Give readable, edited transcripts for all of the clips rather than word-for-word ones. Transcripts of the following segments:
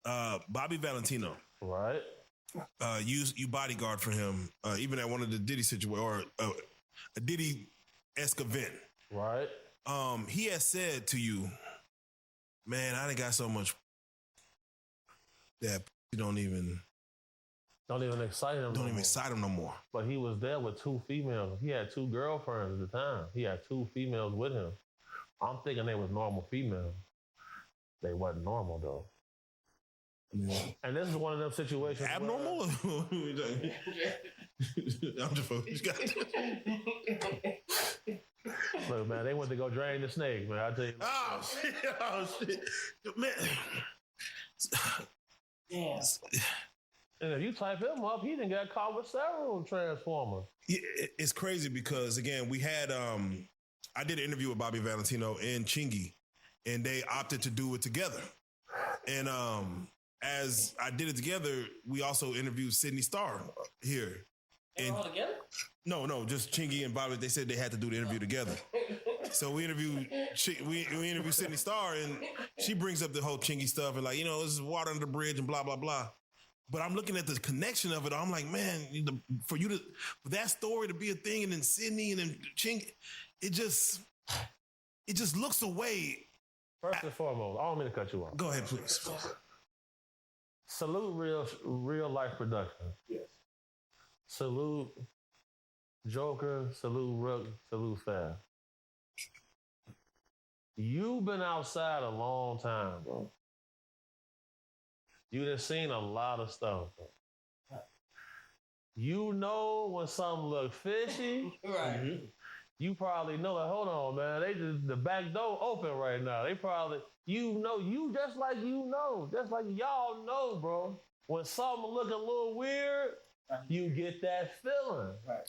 Bobby Valentino. Right. You bodyguard for him, even at one of the Diddy situation or a Diddy-esque event. Right. He has said to you, man, I done got so much that you don't even excite him. Don't even excite him no more. But he was there with 2 females. He had 2 girlfriends at the time. He had 2 females with him. I'm thinking they was normal females. They wasn't normal though. Yeah. And this is one of them situations. Abnormal? I'm just focused. Look, man, they went to go drain the snake, man. I tell you. Oh shit! Man. Yeah. And if you type him up, he done got caught with several Transformers. Yeah, it's crazy because again, we had I did an interview with Bobby Valentino and Chingy, and they opted to do it together. And as I did it together, we also interviewed Sydney Starr here. And all together? No, just Chingy and Bobby. They said they had to do the interview together. So we interviewed Sydney Starr, and she brings up the whole Chingy stuff and like, this is water under the bridge and blah blah blah. But I'm looking at the connection of it. I'm like, man, for that story to be a thing, and then Sydney and then Chingy, it just looks away. First and foremost, I don't mean to cut you off. Go ahead, please. Salute real life production. Yes. Salute Joker. Salute Rook. Salute Fab. You've been outside a long time, bro. You done seen a lot of stuff, bro. You know when something look fishy. Right. Mm-hmm. You probably know it. Hold on, man. The back door open right now. They probably, just like y'all know, bro. When something looking a little weird, you get that feeling. Right.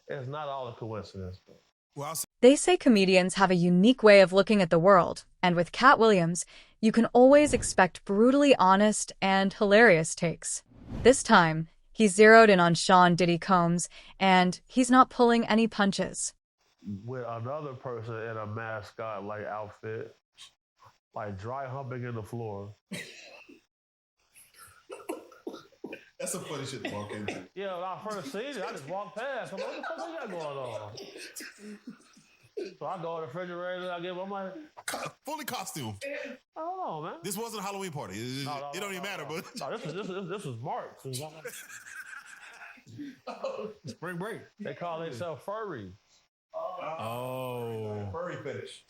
It's not all a coincidence, bro. Well, they say comedians have a unique way of looking at the world, and with Katt Williams, you can always expect brutally honest and hilarious takes. This time, he zeroed in on Sean Diddy Combs, and he's not pulling any punches. With another person in a mascot-like outfit, like dry humping in the floor. That's some funny shit to walk into. Yeah, when I first seen it, I just walked past. I'm like, what the fuck they got going on? So I go to the refrigerator, I'm like... Fully costume. I don't know, man. This wasn't a Halloween party. It don't even matter, but... No, this was March. Spring break. They call themselves furry. Oh. Furry fetish.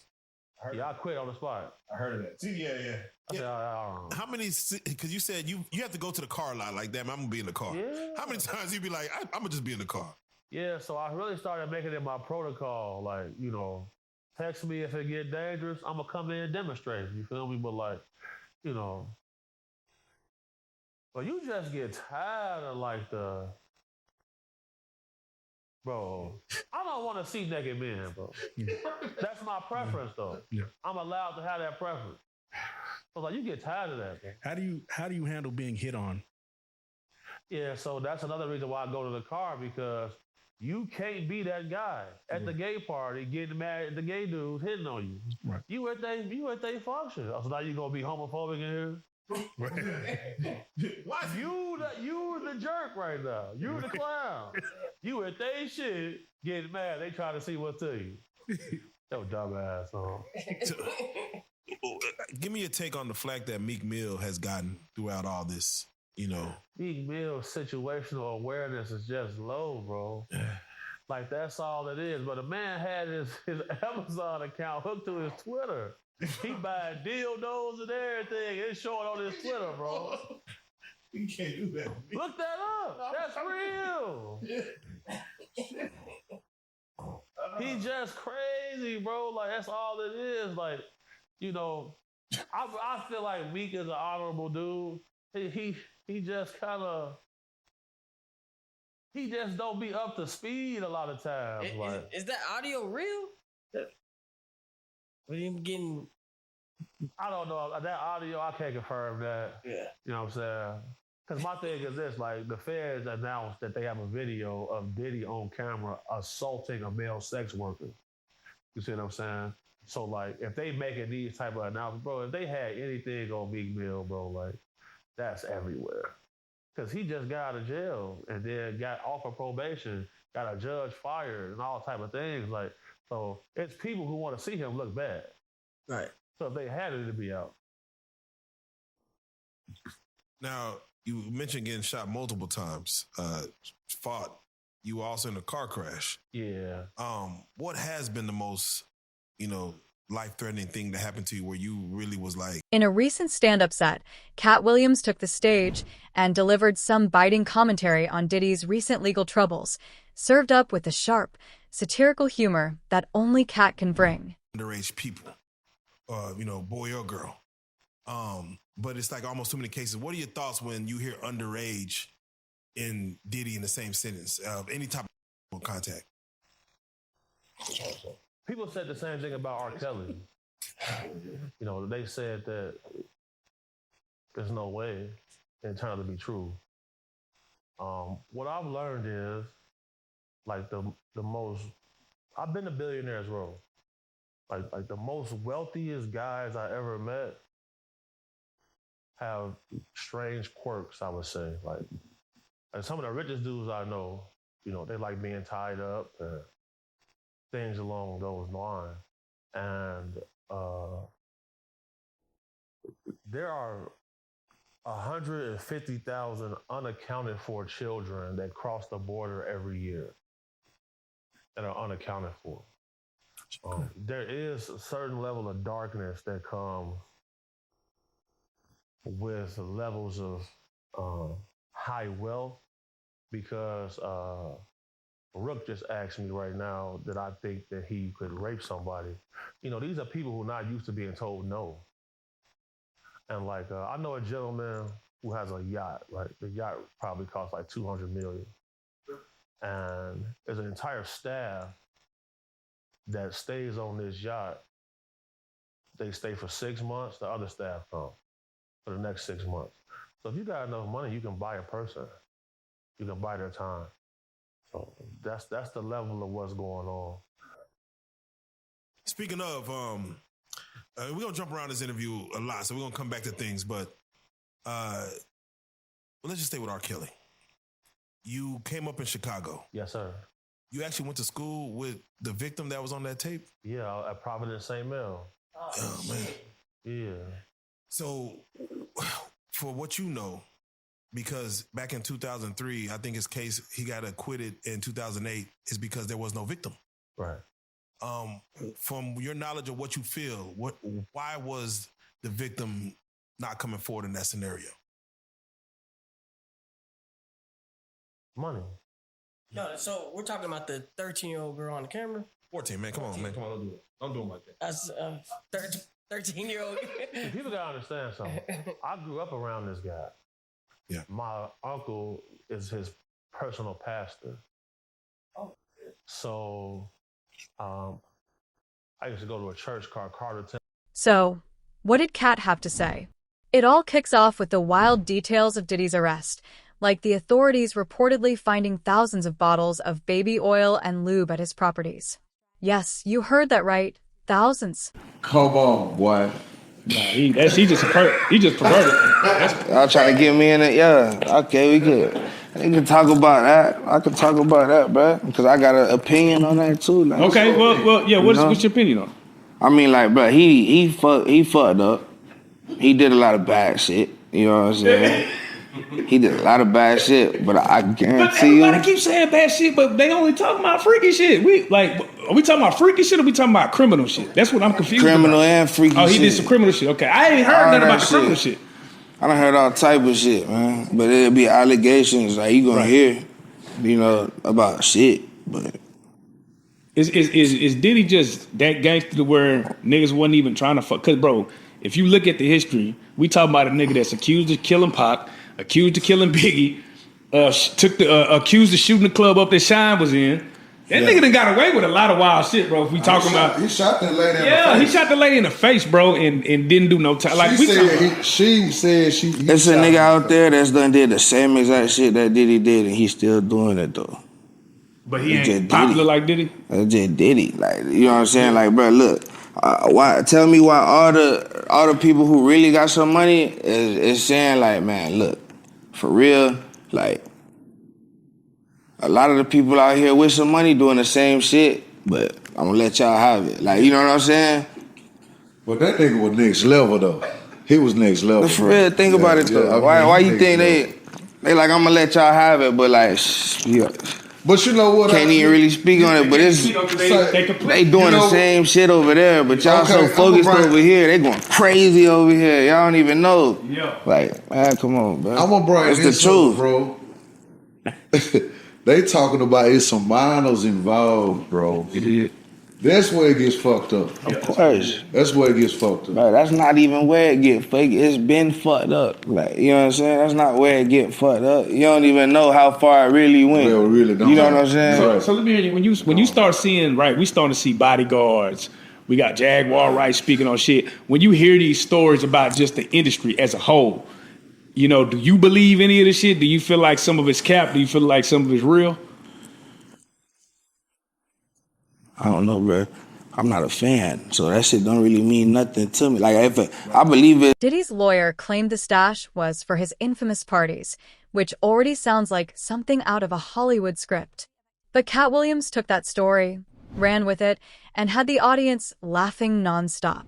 I quit on the spot. I heard of that. See, yeah. How many, because you said you have to go to the car lot like that, I'm going to be in the car. Yeah. How many times you be like, I'm going to just be in the car? Yeah, so I really started making it my protocol. Like, text me if it get dangerous, I'm going to come in and demonstrate. You feel me? But like, but you just get tired of like bro, I don't want to see naked men, bro. That's my preference, though. Yeah. I'm allowed to have that preference. So like, you get tired of that, bro. How do you handle being hit on? Yeah, so that's another reason why I go to the car, because you can't be that guy at the gay party getting mad at the gay dudes hitting on you. Right. You at they function. So now you gonna be homophobic in here? Why? You the jerk right now. You the clown. You at they shit getting mad. They try to see what's to you. Yo, dumbass. Give me a take on the flack that Meek Mill has gotten throughout all this. Meek Mill's situational awareness is just low, bro. Like, that's all it is. But the man had his Amazon account hooked to his Twitter. He buying dildos and everything. It's showing on his Twitter, bro. You can't do that. Look that up. That's real. He just crazy, bro. Like, that's all it is. Like, I feel like Meek is an honorable dude. He just kind of... He just don't be up to speed a lot of times. Is that audio real? What are you getting? I don't know. That audio, I can't confirm that. Yeah. You know what I'm saying? Because my thing is this, like, the feds announced that they have a video of Diddy on camera assaulting a male sex worker. You see what I'm saying? So like, if they making these type of announcements, bro, if they had anything on Meek Mill, bro, like that's everywhere. Cause he just got out of jail and then got off of probation, got a judge fired, and all type of things. Like, so it's people who want to see him look bad. Right. So if they had it to be out. Now, you mentioned getting shot multiple times. Fought. You were also in a car crash. Yeah. What has been the most, life-threatening thing that happened to you where you really was like... In a recent stand-up set, Katt Williams took the stage and delivered some biting commentary on Diddy's recent legal troubles, served up with the sharp, satirical humor that only Katt can bring. Underage people, boy or girl. But it's like almost too many cases. What are your thoughts when you hear underage in Diddy in the same sentence of any type of contact? People said the same thing about R. Kelly. They said that there's no way it turned out to be true. What I've learned is, like the most, I've been to Billionaires Row. Like the most wealthiest guys I ever met have strange quirks, I would say. Like some of the richest dudes I know, they like being tied up. Things along those lines. And there are 150,000 unaccounted for children that cross the border every year that are unaccounted for. There is a certain level of darkness that comes with levels of high wealth because Rook just asked me right now that I think that he could rape somebody. These are people who are not used to being told no. And I know a gentleman who has a yacht, right? The yacht probably costs like $200 million. And there's an entire staff that stays on this yacht. They stay for 6 months, the other staff come for the next 6 months. So if you got enough money, you can buy a person. You can buy their time. So that's the level of what's going on. Speaking of, we're going to jump around this interview a lot, so we're going to come back to things, but let's just stay with R. Kelly. You came up in Chicago. Yes, sir. You actually went to school with the victim that was on that tape? Yeah, at Providence St. Mel. Oh, man. Yeah. So, for what you know, because back in 2003, I think his case, he got acquitted in 2008, is because there was no victim. Right. From your knowledge of what you feel, why was the victim not coming forward in that scenario? Money. No, so we're talking about the 13-year-old girl on the camera? 14, man. Come on, man. Come on, don't do it. Don't do it like that. That's 13-year-old. People gotta understand something. I grew up around this guy. Yeah. My uncle is his personal pastor. Oh. So I used to go to a church called Carterton. So, what did Katt have to say? It all kicks off with the wild details of Diddy's arrest, like the authorities reportedly finding thousands of bottles of baby oil and lube at his properties. Yes, you heard that right. Thousands. Come on, boy. Nah, he just perverted. Y'all trying to get me in it? Yeah. Okay, we good. We can talk about that. I can talk about that, bro. Because I got an opinion on that too. Like, Okay, well, yeah. What's your opinion on? I mean, like, bro, he fucked up. He did a lot of bad shit. You know what I'm saying? He did a lot of bad shit, but I guarantee you. Everybody keeps saying bad shit, but they only talking about freaky shit. Are we talking about freaky shit or we talking about criminal shit? That's what I'm confused Criminal about. and freaky shit. Oh, he did some criminal shit. Okay, I ain't heard nothing about the criminal shit. I done heard all type of shit, man. But it'll be allegations like you gonna hear, about shit. But Is Diddy just that gangster to where niggas wasn't even trying to fuck? Cause bro, if you look at the history, we talking about a nigga that's accused of killing Pac, accused of killing Biggie, accused of shooting the club up that Shine was in. That nigga done got away with a lot of wild shit, bro. If we talking about, he shot that lady in the face. Yeah, he shot the lady in the face, bro, and didn't do no time. Like she said she. There's a nigga out there that's done did the same exact shit that Diddy did, and he's still doing it though. But he ain't popular like Diddy. That's just Diddy, like you know what I'm saying. Like, bro, look, Why? Tell me why all the people who really got some money is saying like, man, look, for real, like a lot of the people out here with some money doing the same shit, but I'm gonna let y'all have it. Like, you know what I'm saying? But that nigga was next level though. He was next level. But for real, think about it though. Why you think they like, I'm gonna let y'all have it, but like, yeah. But you know what? Can't even really speak on it, but it's they doing the same shit over there, but y'all so focused over here, they going crazy over here. Y'all don't even know. Yeah. Like, man, come on, bro. I'm gonna bring it's the truth, bro. They talking about it's some minors involved, bro. That's where it gets fucked up. Of course. That's where it gets fucked up. Bro, that's not even where it get fucked. It's been fucked up. Like, you know what I'm saying? That's not where it get fucked up. You don't even know how far it really went. They really don't. You know what I'm saying? So let me hear you. When you start seeing, right, we starting to see bodyguards. We got Jaguar Wright speaking on shit. When you hear these stories about just the industry as a whole, you know, do you believe any of this shit? Do you feel like some of it's cap? Do you feel like some of it's real? I don't know, bro. I'm not a fan, so that shit don't really mean nothing to me. Like, I believe it. Diddy's lawyer claimed the stash was for his infamous parties, which already sounds like something out of a Hollywood script. But Katt Williams took that story, ran with it, and had the audience laughing nonstop.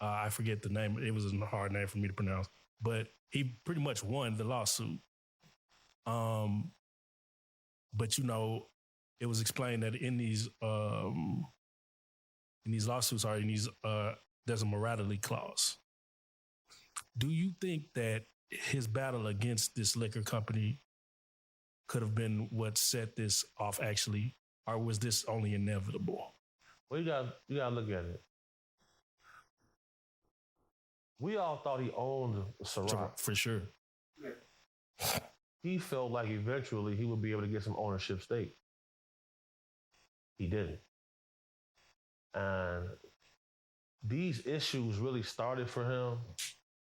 I forget the name. It was a hard name for me to pronounce, but he pretty much won the lawsuit. But you know, it was explained that in these lawsuits there's a morality clause. Do you think that his battle against this liquor company could have been what set this off actually, or was this only inevitable? Well, you gotta look at it. We all thought he owned Ciroc. For sure. He felt like eventually he would be able to get some ownership stake. He didn't. And these issues really started for him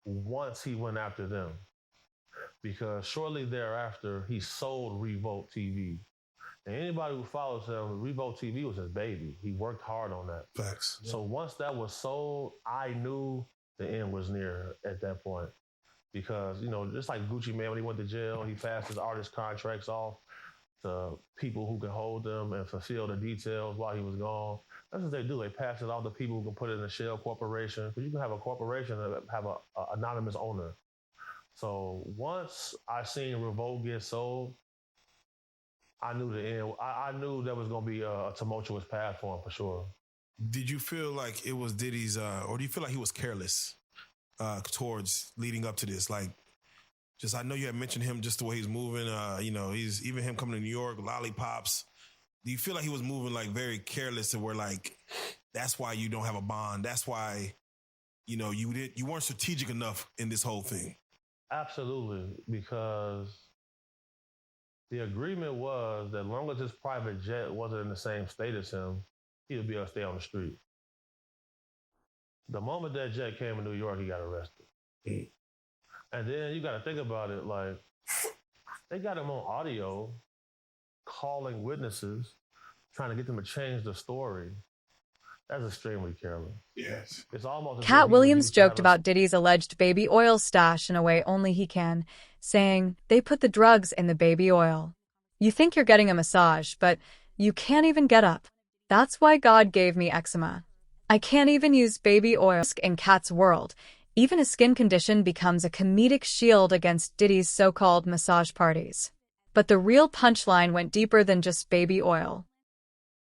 once he went after them. Because shortly thereafter, he sold Revolt TV. And anybody who follows him, Revolt TV was his baby. He worked hard on that. Facts. So once that was sold, I knew the end was near at that point. Because, you know, just like Gucci Mane, when he went to jail, he passed his artist contracts off to people who can hold them and fulfill the details while he was gone. That's what they do. They pass it off to people who can put it in a shell corporation. Because you can have a corporation that have an anonymous owner. So once I seen Revolt get sold, I knew the end. I knew there was going to be a tumultuous path for him for sure. Did you feel like it was Diddy's, or do you feel like he was careless towards leading up to this? Like, just, I know you had mentioned him, just the way he's moving. You know, he's even him coming to New York, lollipops. Do you feel like he was moving like very careless, and where like that's why you don't have a bond? That's why, you know, you weren't strategic enough in this whole thing. Absolutely, because the agreement was that as long as his private jet wasn't in the same state as him, he would be able to stay on the street. The moment that jet came to New York, he got arrested. And then you got to think about it, like, they got him on audio calling witnesses, trying to get them to change the story. That's extremely careless. Yes. It's almost Katt Williams joked about Diddy's alleged baby oil stash in a way only he can, saying, they put the drugs in the baby oil. You think you're getting a massage, but you can't even get up. That's why God gave me eczema. I can't even use baby oil. In Katt's world, even a skin condition becomes a comedic shield against Diddy's so-called massage parties. But the real punchline went deeper than just baby oil.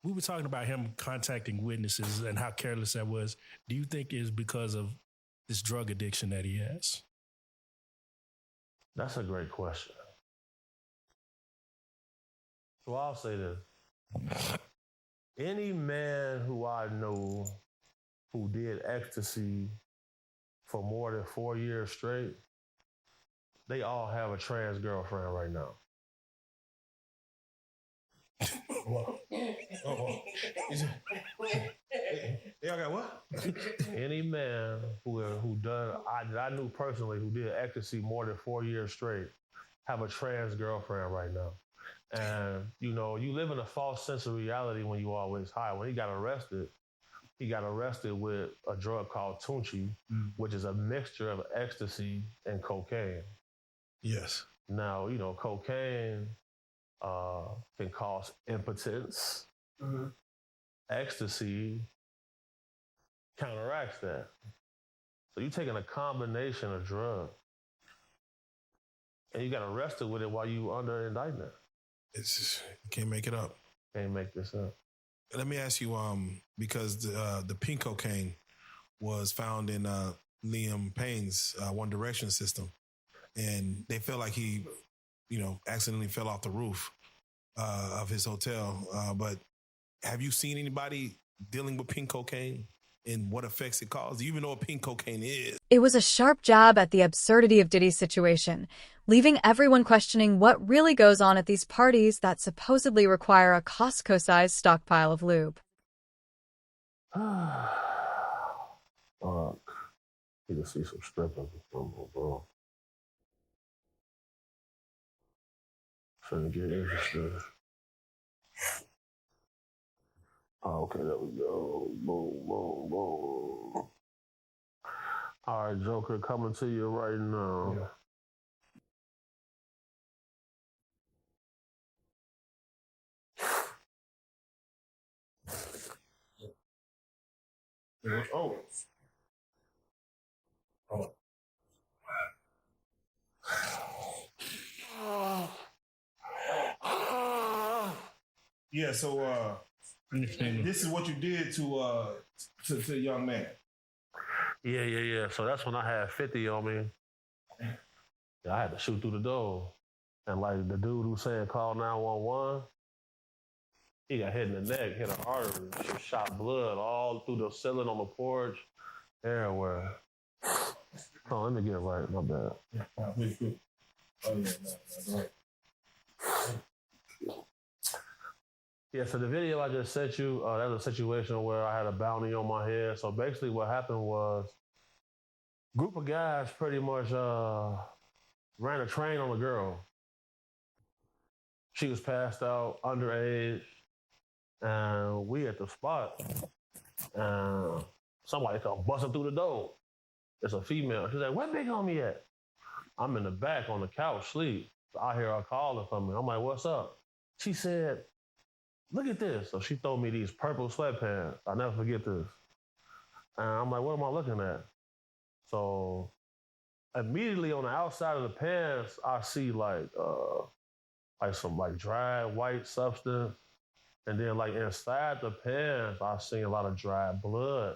We were talking about him contacting witnesses and how careless that was. Do you think it's because of this drug addiction that he has? That's a great question. So I'll say this. Any man who I know who did ecstasy for more than 4 years straight, they all have a trans girlfriend right now. Y'all got what? Any man that I knew personally who did ecstasy more than 4 years straight have a trans girlfriend right now. And, you know, you live in a false sense of reality when you always high. When he got arrested, he got arrested with a drug called Tunchi, which is a mixture of ecstasy and cocaine. Yes. Now, you know, cocaine can cause impotence. Ecstasy counteracts that. So you're taking a combination of drugs, and you got arrested with it while you under indictment. It's just, you can't make it up. Can't make this up. Let me ask you, because the pink cocaine was found in Liam Payne's One Direction system, and they felt like he, accidentally fell off the roof of his hotel. But have you seen anybody dealing with pink cocaine and what effects it causes? Do you even know what pink cocaine is? It was a sharp jab at the absurdity of Diddy's situation, leaving everyone questioning what really goes on at these parties that supposedly require a Costco-sized stockpile of lube. Fuck. You can see some strippers or something, bro. Trying to get interested. Oh, okay, there we go. Boom, boom, boom. All right, Joker, coming to you right now. Yeah. Oh. Yeah, so this is what you did to a young man. Yeah. So that's when I had 50 on me. Yeah, I had to shoot through the door. And like the dude who said call 911, he got hit in the neck, hit an artery, shot blood all through the ceiling on the porch, everywhere. Oh, let me get it right, my bad. Oh, yeah, no, Yeah, so the video I just sent you, that was a situation where I had a bounty on my head. So basically what happened was a group of guys pretty much ran a train on a girl. She was passed out, underage, and we at the spot. And somebody come busting through the door. It's a female. She's like, where Big Homie at? I'm in the back on the couch, sleep. So I hear her calling for me. I'm like, what's up? She said, look at this. So she threw me these purple sweatpants. I'll never forget this. And I'm like, what am I looking at? So immediately on the outside of the pants, I see like some like dry white substance. And then like inside the pants, I see a lot of dry blood.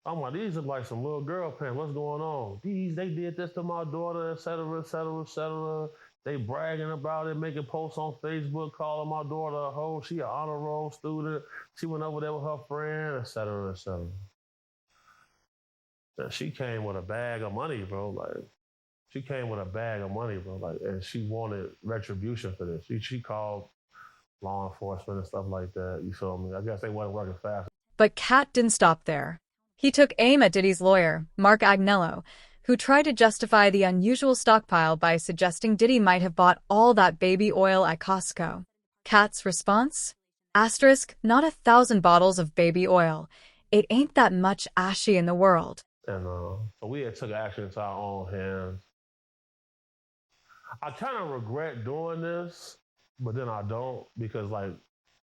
I'm like, these are like some little girl pants. What's going on? They did this to my daughter, et cetera, et cetera, et cetera. They bragging about it, making posts on Facebook, calling my daughter a hoe. She an honor roll student. She went over there with her friend, et cetera, et cetera. And she came with a bag of money, bro. Like, she came with a bag of money, bro. Like, and she wanted retribution for this. She called law enforcement and stuff like that. You feel me? I guess they wasn't working fast. But Katt didn't stop there. He took aim at Diddy's lawyer, Mark Agnello, who tried to justify the unusual stockpile by suggesting Diddy might have bought all that baby oil at Costco. Katt's response? Asterisk, not 1,000 bottles of baby oil. It ain't that much ashy in the world. And so we had took action into our own hands. I kind of regret doing this, but then I don't, because like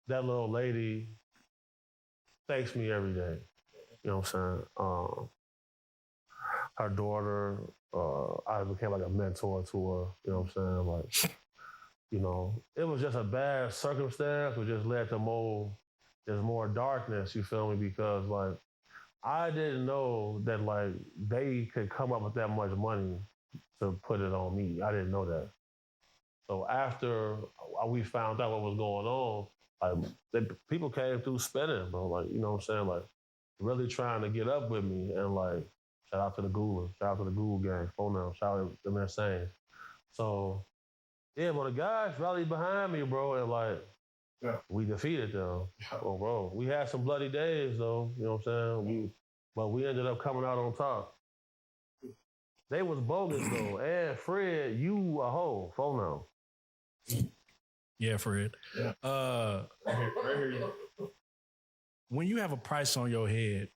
that little lady thanks me every day. You know what I'm saying? Her daughter, I became like a mentor to her. You know what I'm saying? Like, you know, it was just a bad circumstance, which just led to there's more darkness, you feel me? Because like, I didn't know that like they could come up with that much money to put it on me. I didn't know that. So after we found out what was going on, like people came through spinning, bro. Like, you know what I'm saying? Like, really trying to get up with me. And like, shout out to the Googlers, shout out to the Google gang, phone now, shout out to them insane. So yeah, but the guys rallied behind me, bro, and like, we defeated them. Oh, bro, we had some bloody days though, you know what I'm saying? But we ended up coming out on top. They was bogus though. And Fred, you a hoe, phone now. Yeah, Fred. Yeah. Right here. when you have a price on your head,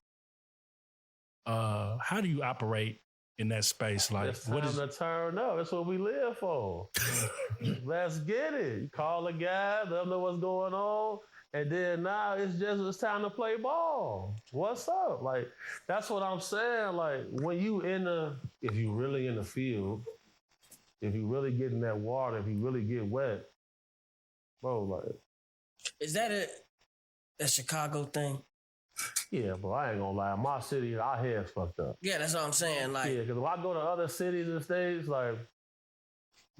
how do you operate in that space? Like, It's time to turn up. That's what we live for. Let's get it. You call a guy, let them know what's going on. And then now it's time to play ball. What's up? Like, that's what I'm saying. Like, when if you really in the field, if you really get in that water, if you really get wet, bro, like. Is that a Chicago thing? Yeah, bro, I ain't gonna lie. My city, our head's fucked up. Yeah, that's what I'm saying. Like, yeah, because if I go to other cities and states, like,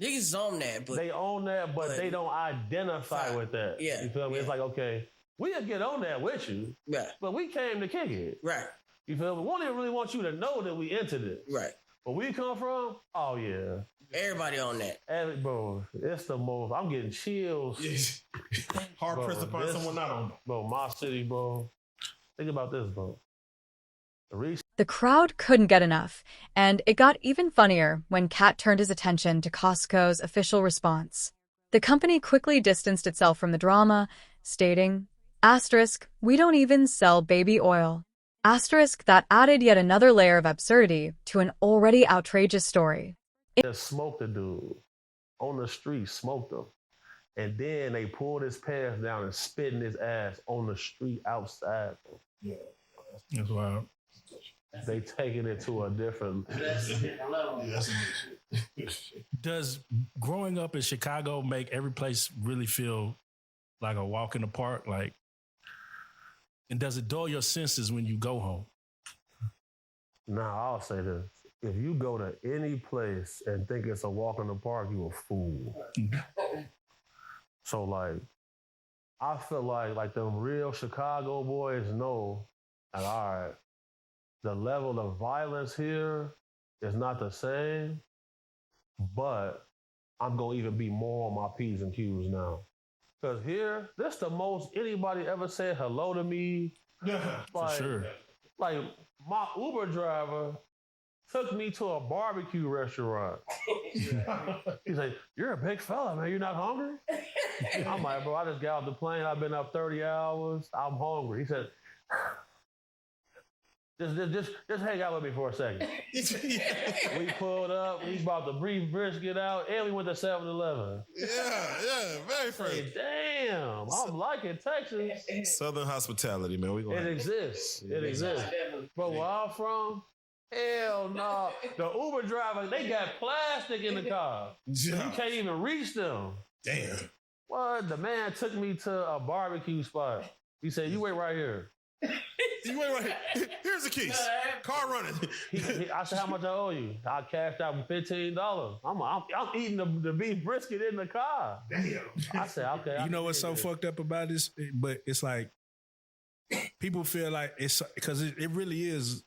niggas own that, but they own that, but they don't identify with that. Yeah, you feel me? yeah. It's like, okay, we'll get on that with you, right, but we came to kick it, right. You feel me? We don't even really want you to know that we entered it, Right. Where we come from, oh yeah, everybody on that. Bro, it's the most. I'm getting chills. Hard Bro, pressed to find someone not on. Bro, my city, bro. Think about this, bro. The crowd couldn't get enough, and it got even funnier when Katt turned his attention to Costco's official response. The company quickly distanced itself from the drama, stating, "Asterisk, we don't even sell baby oil." Asterisk that added yet another layer of absurdity to an already outrageous story. Just smoked a dude on the street, smoked him. And then they pulled his pants down and spit in his ass on the street outside. Yeah. That's wild. They taking it to a different level. Does growing up in Chicago make every place really feel like a walk in the park? Like, and does it dull your senses when you go home? Nah, I'll say this. If you go to any place and think it's a walk in the park, you a fool. So, like, I feel like the real Chicago boys know, like, all right, the level of violence here is not the same, but I'm going to even be more on my P's and Q's now. Because here, this the most anybody ever said hello to me. Yeah, for sure. Like, my Uber driver took me to a barbecue restaurant. He's like, "You're a big fella, man. You're not hungry?" I'm like, "Bro, I just got off the plane. I've been up 30 hours. I'm hungry." He said, just hang out with me for a second. We pulled up. We brought the beef brisket out, and we went to 7-Eleven. Yeah, very fresh. Damn, I'm liking Texas. Southern hospitality, man. It exists. It exists. But where I'm from, hell no. The Uber driver, they got plastic in the car. So you can't even reach them. Damn. What? The man took me to a barbecue spot. He said, "You wait right here." You wait right here. Here's the keys. Car running. I said, "How much I owe you?" I cashed out $15. I'm eating the beef brisket in the car. Damn. I said, "Okay." You know what's so fucked up about this? But it's like people feel like it's because it really is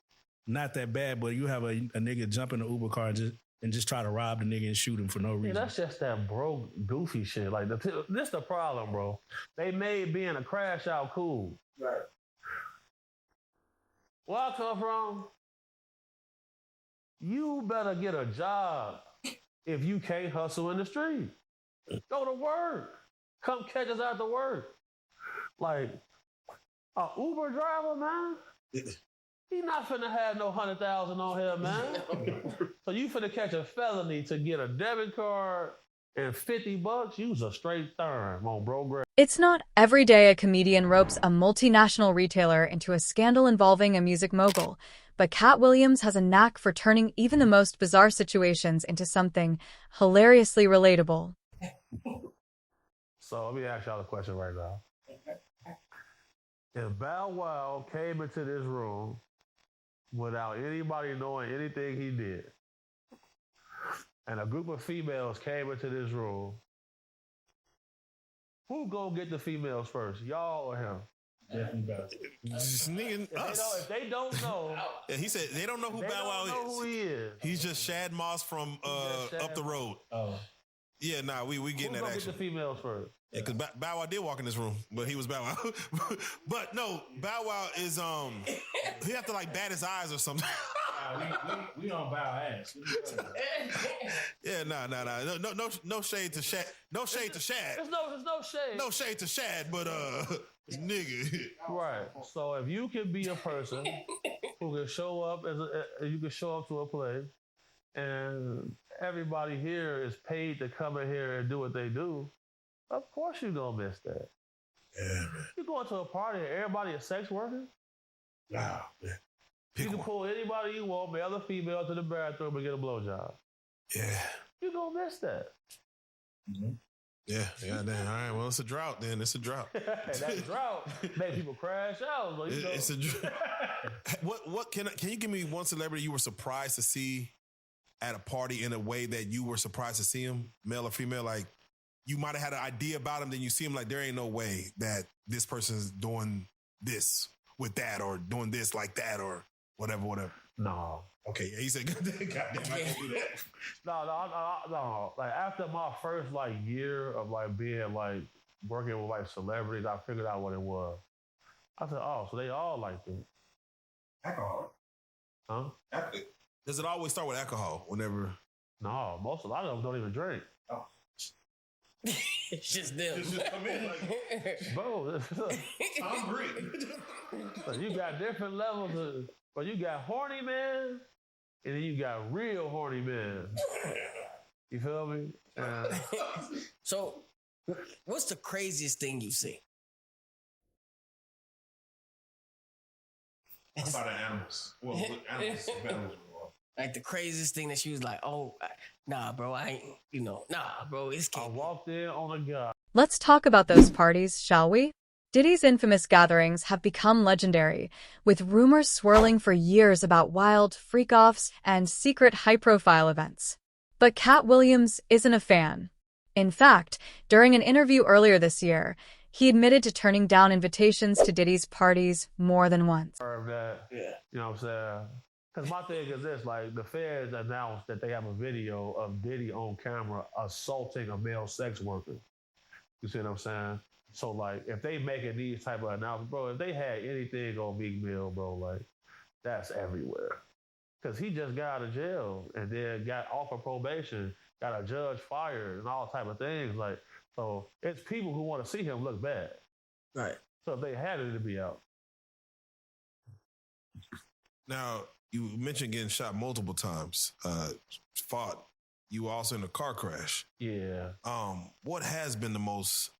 not that bad. But you have a nigga jump in the Uber car and just try to rob the nigga and shoot him for no reason. Yeah, that's just that broke, goofy shit. Like this the problem, bro. They made being a crash out cool. Right. Where I come from, you better get a job if you can't hustle in the street. Go to work. Come catch us after work. Like, a Uber driver, man, he not finna have no 100,000 on him, man. So you finna catch a felony to get a debit card and $50, use a straight thorn on bro grade. It's not every day a comedian ropes a multinational retailer into a scandal involving a music mogul, but Katt Williams has a knack for turning even the most bizarre situations into something hilariously relatable. So let me ask y'all a question right now. If Bow Wow came into this room without anybody knowing anything he did, and a group of females came into this room, who gonna get the females first, y'all or him? Definitely better. If they don't know, yeah, he said they don't know who Bow Wow is. Who he is. He's just Shad Moss from up the road. Oh. Yeah, we getting that action. Get the females first. Yeah, because Bow Wow did walk in this room, but he was Bow Wow. But no, Bow Wow is he have to like bat his eyes or something. We don't bow ass. Yeah, no shade to Shad. No shade to Shad. There's no shade. No shade to Shad, but nigga. Right. So if you can be a person who can show up you can show up to a place, and everybody here is paid to come in here and do what they do, of course you gonna miss that. Yeah, man. You going to a party and everybody is sex workers? Wow, man. You can pull anybody you want, male or female, to the bathroom and get a blowjob. Yeah. You gonna miss that. Mm-hmm. Yeah, damn. All right, well, it's a drought then. It's a drought. That drought make people crash out. Like, it's a drought. What can you give me one celebrity you were surprised to see at a party in a way that you were surprised to see him, male or female? Like, you might have had an idea about him, then you see him like, there ain't no way that this person's doing this with that or doing this like that or whatever. No. Okay, yeah, he said, goddamn, I can't do that. No. Like, after my first year of being working with celebrities, I figured out what it was. I said, oh, so they all like this. Alcohol. Huh? Does it always start with alcohol whenever? No, a lot of them don't even drink. Oh. It's just them. Just come in Bro, I'm great. So you got different levels but you got horny man, and then you got real horny man. You feel me? So, what's the craziest thing you've seen? I thought of animals. Well, animals. Like the craziest thing that she was like, oh, nah, bro, I ain't, nah, bro, it's I walked in on a guy. Let's talk about those parties, shall we? Diddy's infamous gatherings have become legendary, with rumors swirling for years about wild freak-offs and secret high-profile events. But Katt Williams isn't a fan. In fact, during an interview earlier this year, he admitted to turning down invitations to Diddy's parties more than once. That, yeah. You know what I'm saying? Because my thing is this, the feds announced that they have a video of Diddy on camera assaulting a male sex worker. You see what I'm saying? So, if they making these type of announcements, bro, if they had anything on Meek Mill, bro, that's everywhere. Because he just got out of jail and then got off of probation, got a judge fired and all type of things. So it's people who want to see him look bad. Right. So if they had it, it'd be out. Now, you mentioned getting shot multiple times. You were also in a car crash. Yeah. What has been the most,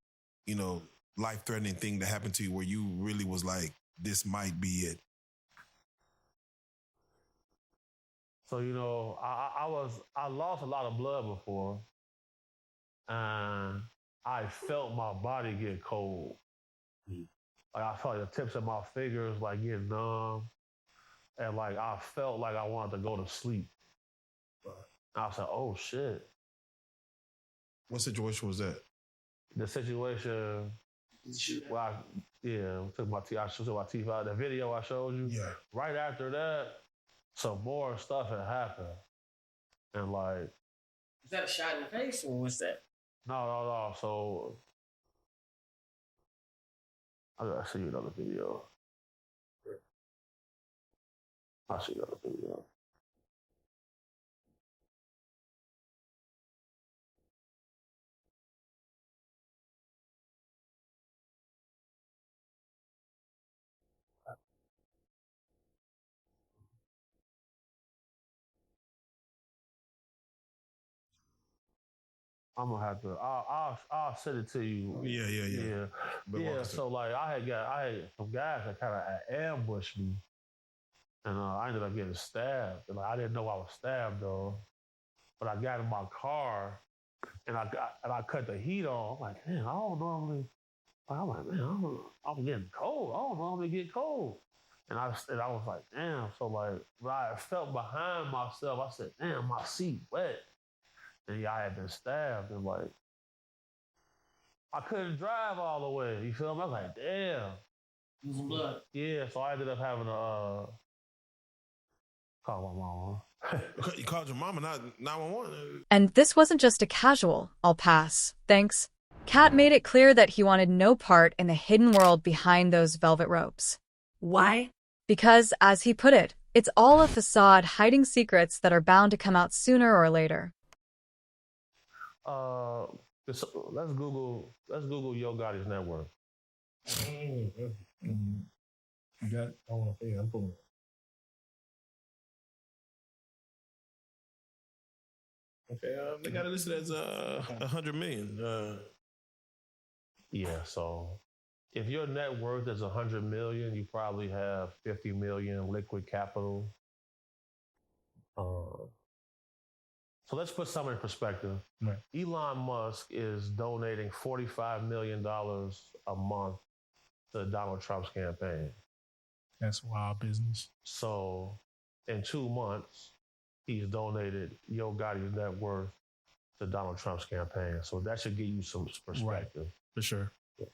life-threatening thing that happened to you where you really was like, this might be it? So, I lost a lot of blood before. And I felt my body get cold. I felt the tips of my fingers get numb. And I felt like I wanted to go to sleep. I said, oh shit. What situation was that? The situation where I took my teeth out. The video I showed you. Yeah. Right after that, some more stuff had happened. And Is that a shot in the face or what's that? No. So I gotta see you another video. I'll see you another video. I'm gonna have to. I'll send it to you. Yeah. Yeah. So I had some guys that kind of ambushed me, and I ended up getting stabbed. And I didn't know I was stabbed though, but I got in my car, and I cut the heat on. I'm like, man, I don't normally. I'm like, man, I'm getting cold. I don't normally get cold. And I was like, damn. So when I felt behind myself, I said, damn, my seat wet. And I had been stabbed, and I couldn't drive all the way. You feel me? I was like, damn. Losing blood. Yeah, so I ended up having to call my mama. You called your mama, not 911. And this wasn't just a casual, I'll pass, thanks. Katt made it clear that he wanted no part in the hidden world behind those velvet ropes. Why? Because, as he put it, it's all a facade hiding secrets that are bound to come out sooner or later. let's Google Yo Gotti's net worth. You got it? Oh, yeah, I'm pulling it. Okay, they got it listed as 100 million. Yeah, so if your net worth is 100 million, you probably have 50 million liquid capital. So let's put some in perspective. Right. Elon Musk is donating $45 million a month to Donald Trump's campaign. That's wild business. So in 2 months, he's donated Yo Gotti's net worth to Donald Trump's campaign. So that should give you some perspective. Right. For sure. Yeah.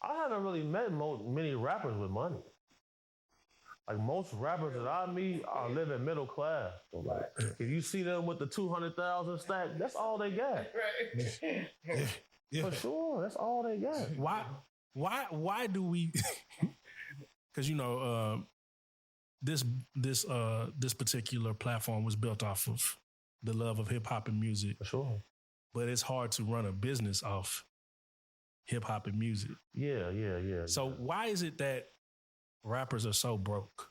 I haven't really met many rappers with money. Like most rappers that I meet are living middle class. So like, if you see them with the 200,000 stack, that's all they got. Yeah. For sure, that's all they got. Why do we? Because this particular platform was built off of the love of hip hop and music. For sure. But it's hard to run a business off hip hop and music. Yeah. So why is it that rappers are so broke?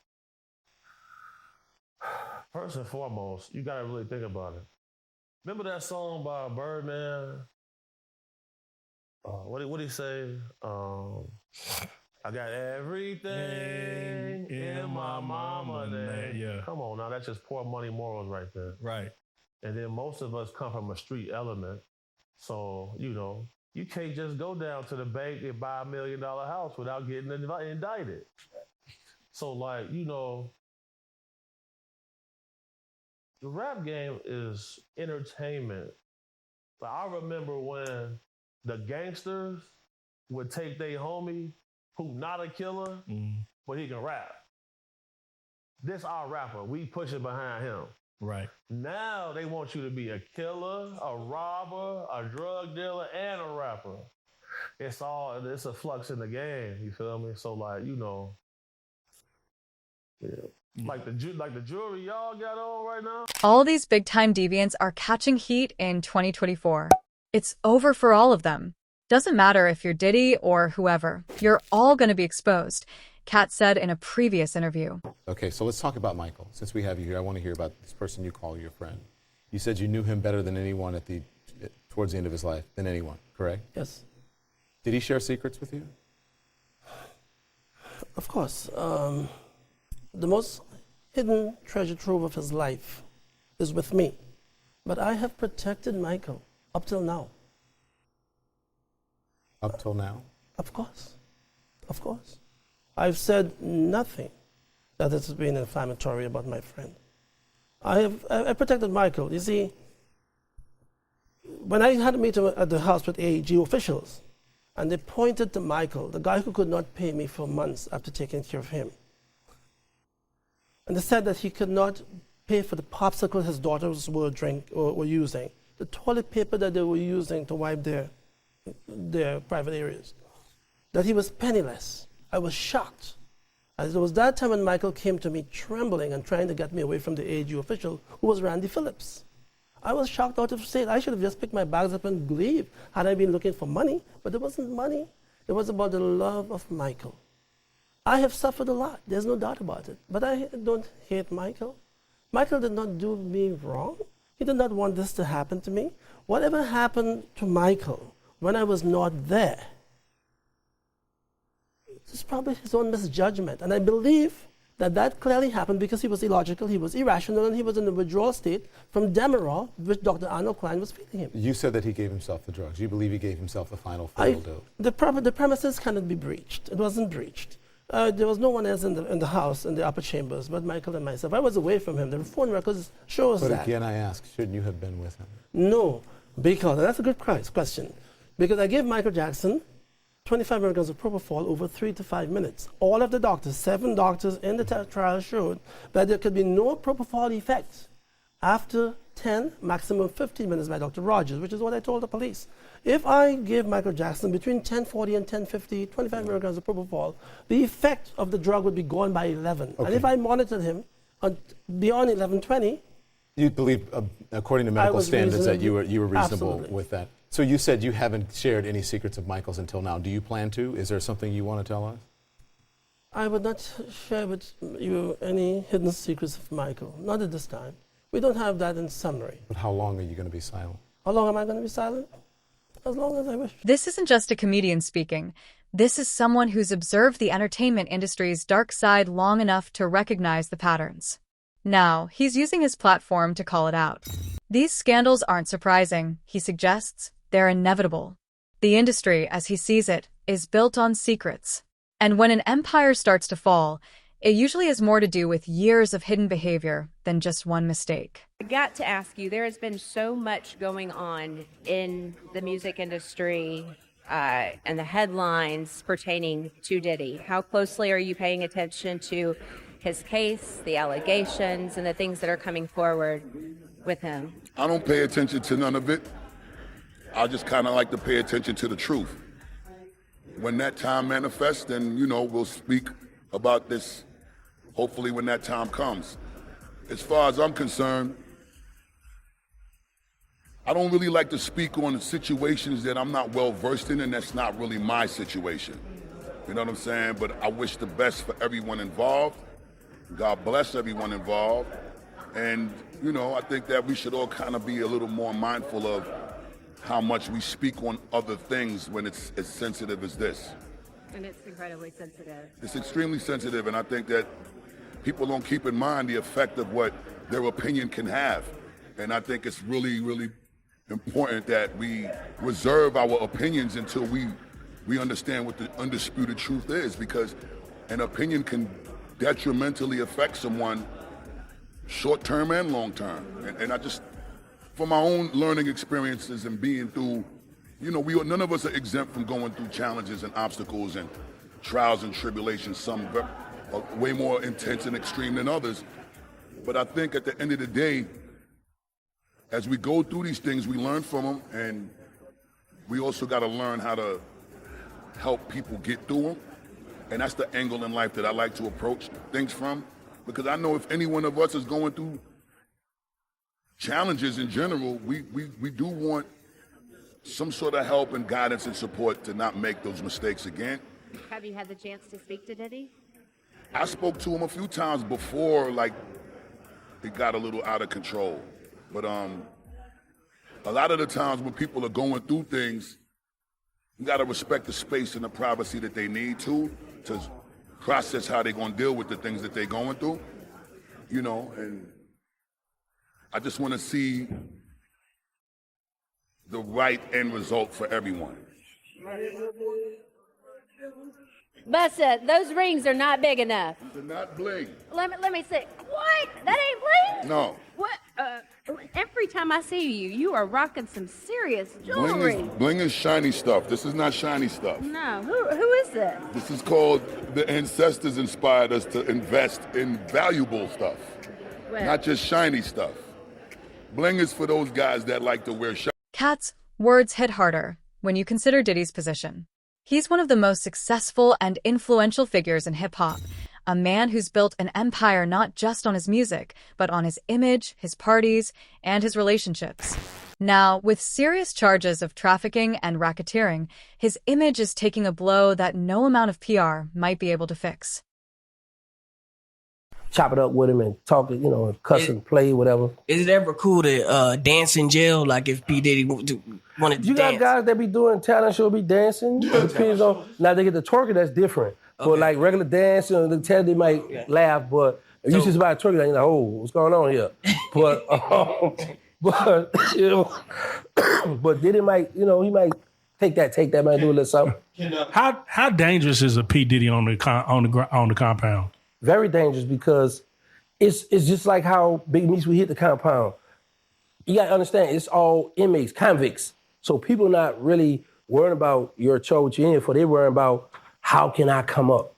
First and foremost, you gotta really think about it. Remember that song by Birdman? What did he say? I got everything in my mama name. Yeah. Come on now, that's just poor money morals right there. Right. And then most of us come from a street element. So, you can't just go down to the bank and buy $1 million house without getting indicted. So the rap game is entertainment. But I remember when the gangsters would take their homie who not a killer, but he can rap. This our rapper. We pushing behind him. Right. Now they want you to be a killer, a robber, a drug dealer, and a rapper. It's a flux in the game. You feel me? So like the jewelry y'all got on right now. All these big-time deviants are catching heat in 2024. It's over for all of them. Doesn't matter if you're Diddy or whoever, you're all going to be exposed, Katt said in a previous interview. Okay, so let's talk about Michael. Since we have you here, I want to hear about this person you call your friend. You said you knew him better than anyone towards the end of his life, than anyone, correct? Yes. Did he share secrets with you? Of course. The most hidden treasure trove of his life is with me. But I have protected Michael up till now. Up till now? Of course. Of course. I've said nothing that has been inflammatory about my friend. I protected Michael. You see, when I had a meeting at the house with AG officials, and they pointed to Michael, the guy who could not pay me for months after taking care of him. And they said that he could not pay for the popsicle his daughters were using, the toilet paper that they were using to wipe their private areas, that he was penniless. I was shocked. And it was that time when Michael came to me trembling and trying to get me away from the AG official, who was Randy Phillips. I was shocked out of state. I should have just picked my bags up and leave had I been looking for money. But it wasn't money. It was about the love of Michael. I have suffered a lot. There's no doubt about it. But I don't hate Michael. Michael did not do me wrong. He did not want this to happen to me. Whatever happened to Michael when I was not there, it's probably his own misjudgment. And I believe that clearly happened because he was illogical, he was irrational, and he was in a withdrawal state from Demerol, which Dr. Arnold Klein was feeding him. You said that he gave himself the drugs. You believe he gave himself the final fatal dose. The premises cannot be breached. It wasn't breached. There was no one else in the house, in the upper chambers, but Michael and myself. I was away from him. The phone records show us that. But again, I ask, shouldn't you have been with him? No, because, and that's a good question, because I gave Michael Jackson 25 milligrams of propofol over 3 to 5 minutes. All of the doctors, 7 doctors in the trial showed that there could be no propofol effect after 10, maximum 15 minutes by Dr. Rogers, which is what I told the police. If I give Michael Jackson between 1040 and 1050, 25 milligrams of propofol, the effect of the drug would be gone by 11. Okay. And if I monitored him beyond 1120, You believe, according to medical standards, that you were reasonable Absolutely. with that. So you said you haven't shared any secrets of Michael's until now. Do you plan to? Is there something you want to tell us? I would not share with you any hidden secrets of Michael, not at this time. We don't have that in summary. But how long are you going to be silent? How long am I going to be silent? As long as I wish. This isn't just a comedian speaking. This is someone who's observed the entertainment industry's dark side long enough to recognize the patterns. Now, he's using his platform to call it out. These scandals aren't surprising, he suggests. They're inevitable. The industry, as he sees it, is built on secrets. And when an empire starts to fall, it usually has more to do with years of hidden behavior than just one mistake. I got to ask you, there has been so much going on in the music industry and the headlines pertaining to Diddy. How closely are you paying attention to his case, the allegations, and the things that are coming forward with him? I don't pay attention to none of it. I just kind of like to pay attention to the truth. When that time manifests, then, we'll speak about this, hopefully when that time comes. As far as I'm concerned, I don't really like to speak on situations that I'm not well versed in, and that's not really my situation. You know what I'm saying? But I wish the best for everyone involved. God bless everyone involved. And, I think that we should all kind of be a little more mindful of how much we speak on other things when it's as sensitive as this. And it's incredibly sensitive. It's extremely sensitive, and I think that people don't keep in mind the effect of what their opinion can have. And I think it's really, really important that we reserve our opinions until we understand what the undisputed truth is, because an opinion can detrimentally affect someone short-term and long-term. And I just, from my own learning experiences and being through, none of us are exempt from going through challenges and obstacles and trials and tribulations, some are way more intense and extreme than others. But I think at the end of the day, as we go through these things, we learn from them, and we also got to learn how to help people get through them. And that's the angle in life that I like to approach things from, because I know if any one of us is going through challenges in general, we do want some sort of help and guidance and support to not make those mistakes again. Have you had the chance to speak to Diddy? I spoke to him a few times before, it got a little out of control. But a lot of the times when people are going through things, you gotta respect the space and the privacy that they need to process how they're gonna deal with the things that they're going through, and I just wanna see the right end result for everyone. Busta, those rings are not big enough. They're not bling. Let me see. What? That ain't bling? No. What? Every time I see you, you are rocking some serious jewelry. Bling is shiny stuff. This is not shiny stuff. No. Who is this? This is called, the ancestors inspired us to invest in valuable stuff, not just shiny stuff. Bling is for those guys that like to wear shiny. Katt's words hit harder when you consider Diddy's position. He's one of the most successful and influential figures in hip-hop, a man who's built an empire not just on his music, but on his image, his parties, and his relationships. Now, with serious charges of trafficking and racketeering, his image is taking a blow that no amount of PR might be able to fix. Chop it up with him and talk, and cuss and play, whatever. Is it ever cool to dance in jail? Like if P. Diddy wanted to You got dance? guys that be doing talent show, be dancing. It depends on, now they get the twerking, that's different. Okay. But like regular dancing, the talent, they might laugh, but if you see somebody twerking, you're like, oh, what's going on here? But Diddy might, he might take that, might do a little something. How dangerous is a P. Diddy on the compound? Very dangerous, because it's just like how Big Meech, we hit the compound. You gotta understand, it's all inmates, convicts. So people not really worrying about your charge you're in for. They're worrying about, how can I come up?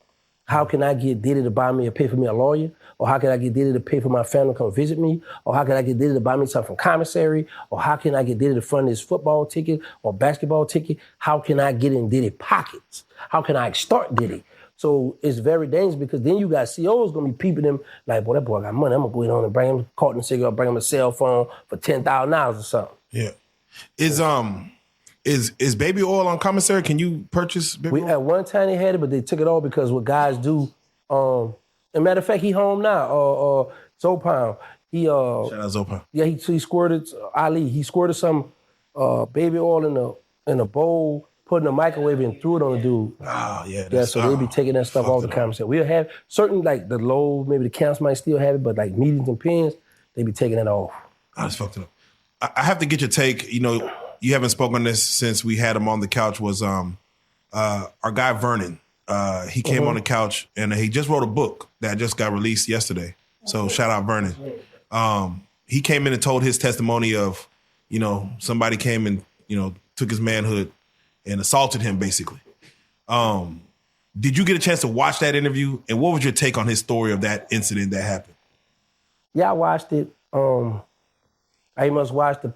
How can I get Diddy to buy me or pay for me a lawyer? Or how can I get Diddy to pay for my family to come visit me? Or how can I get Diddy to buy me something from commissary? Or how can I get Diddy to fund his football ticket or basketball ticket? How can I get in Diddy pockets? How can I extort Diddy? So it's very dangerous because then you got CEOs gonna be peeping them like, boy, that boy got money. I'm gonna go in on and bring him caught in a cigarette, bring him a cell phone for $10,000 or something. Yeah. Is baby oil on commissary? Can you purchase baby oil? At one time they had it, but they took it off because what guys do. And matter of fact, he home now. Zopan. He Shout out Zopan. Yeah, he squirted Ali. He squirted some baby oil in a bowl, put it in the microwave, and threw it on the dude. Oh yeah. Yeah, so they be taking that stuff off the commissary. We'll have certain like the low, maybe the counts might still have it, but like mediums and pins, they be taking it off. I just fucked it up. I have to get your take. You know, you haven't spoken on this since we had him on the couch. Was our guy Vernon? He came on the couch and he just wrote a book that just got released yesterday. So shout out Vernon. He came in and told his testimony of, you know, somebody came and, you know, took his manhood and assaulted him basically. Did you get a chance to watch that interview? And what was your take on his story of that incident that happened? Yeah, I watched it. I must watch the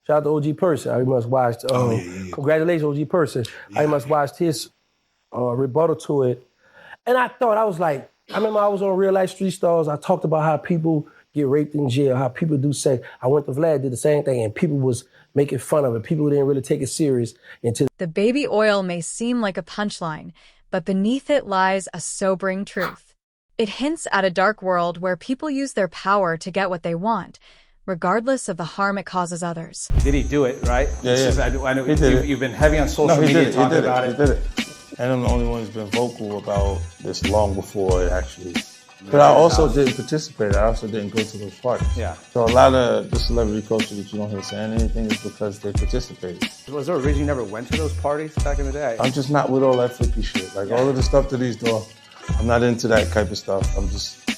shout out to OG Person. I must watch congratulations, OG Person. I must watch his rebuttal to it. And I was like, I remember I was on Real Life Street Stars. I talked about how people get raped in jail, how people do sex. I went to Vlad, did the same thing, and people was making fun of it. People didn't really take it serious until The baby oil may seem like a punchline, but beneath it lies a sobering truth. It hints at a dark world where people use their power to get what they want, regardless of the harm it causes others. Did he do it, right? Yeah. I know He did it. you've been heavy on social media talking about it. He did it. And I'm the only one who's been vocal about this long before it actually. But I also didn't participate. I also didn't go to those parties. Yeah. So a lot of the celebrity culture that you don't hear saying anything is because they participated. Was there a reason you never went to those parties back in the day? I'm just not with all that flippy shit. Like all of the stuff that he's doing, I'm not into that type of stuff. I'm just